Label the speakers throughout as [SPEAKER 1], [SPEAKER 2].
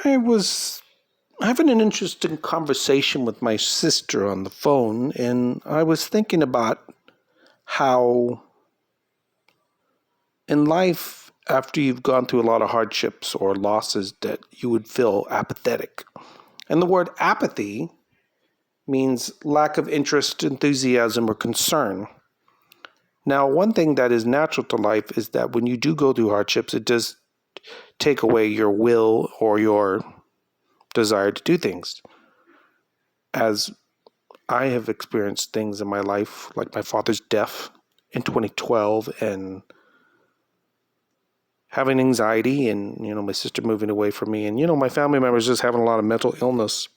[SPEAKER 1] I was having an interesting conversation with my sister on the phone, and I was thinking about how in life, after you've gone through a lot of hardships or losses, that you would feel apathetic. And the word apathy means lack of interest, enthusiasm, or concern. Now, one thing that is natural to life is that when you do go through hardships, it does take away your will or your desire to do things. As I have experienced things in my life, like my father's death in 2012 and having anxiety and, my sister moving away from me and, my family members just having a lot of mental illness.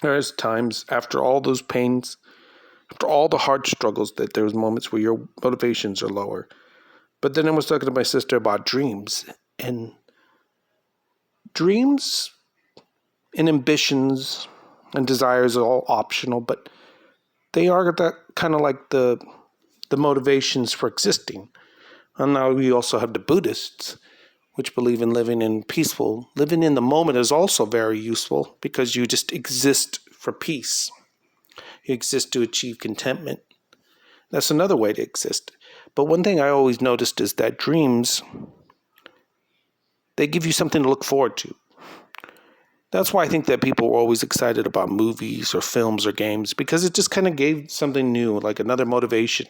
[SPEAKER 1] There's times after all those pains, after all the hard struggles, that there's moments where your motivations are lower. But then I was talking to my sister about dreams, and dreams and ambitions and desires are all optional, but they are that kind of like the motivations for existing. And now we also have the Buddhists, which believe in living in the moment is also very useful because you just exist for peace. You exist to achieve contentment. That's another way to exist. But one thing I always noticed is that dreams, they give you something to look forward to. That's why I think that people were always excited about movies or films or games, because it just kind of gave something new, like another motivation,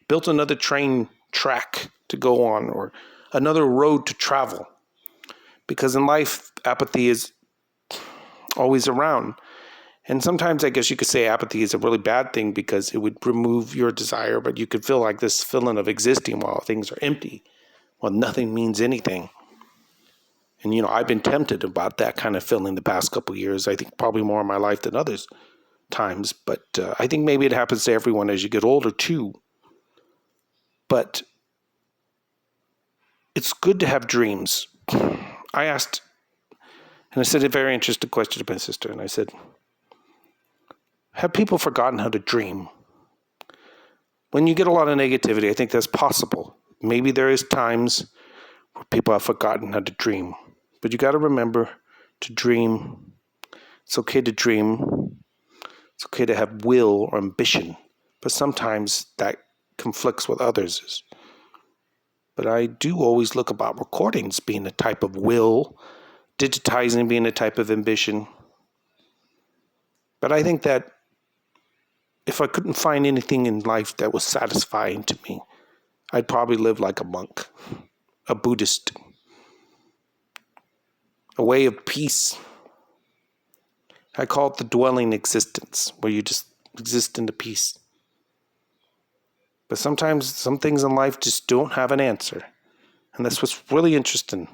[SPEAKER 1] built another train track to go on or another road to travel. Because in life, apathy is always around. And sometimes I guess you could say apathy is a really bad thing because it would remove your desire, but you could feel like this feeling of existing while things are empty, while nothing means anything. And, I've been tempted about that kind of feeling the past couple of years. I think probably more in my life than others times. But I think maybe it happens to everyone as you get older too. But it's good to have dreams. I asked, and I said a very interesting question to my sister. And I said, have people forgotten how to dream? When you get a lot of negativity, I think that's possible. Maybe there is times where people have forgotten how to dream. But you got to remember to dream. It's okay to dream. It's okay to have will or ambition. But sometimes that conflicts with others. But I do always look about recordings being a type of will, digitizing being a type of ambition. But I think that if I couldn't find anything in life that was satisfying to me, I'd probably live like a monk, a Buddhist, a way of peace. I call it the dwelling existence, where you just exist in the peace. But sometimes some things in life just don't have an answer. And that's what's really interesting.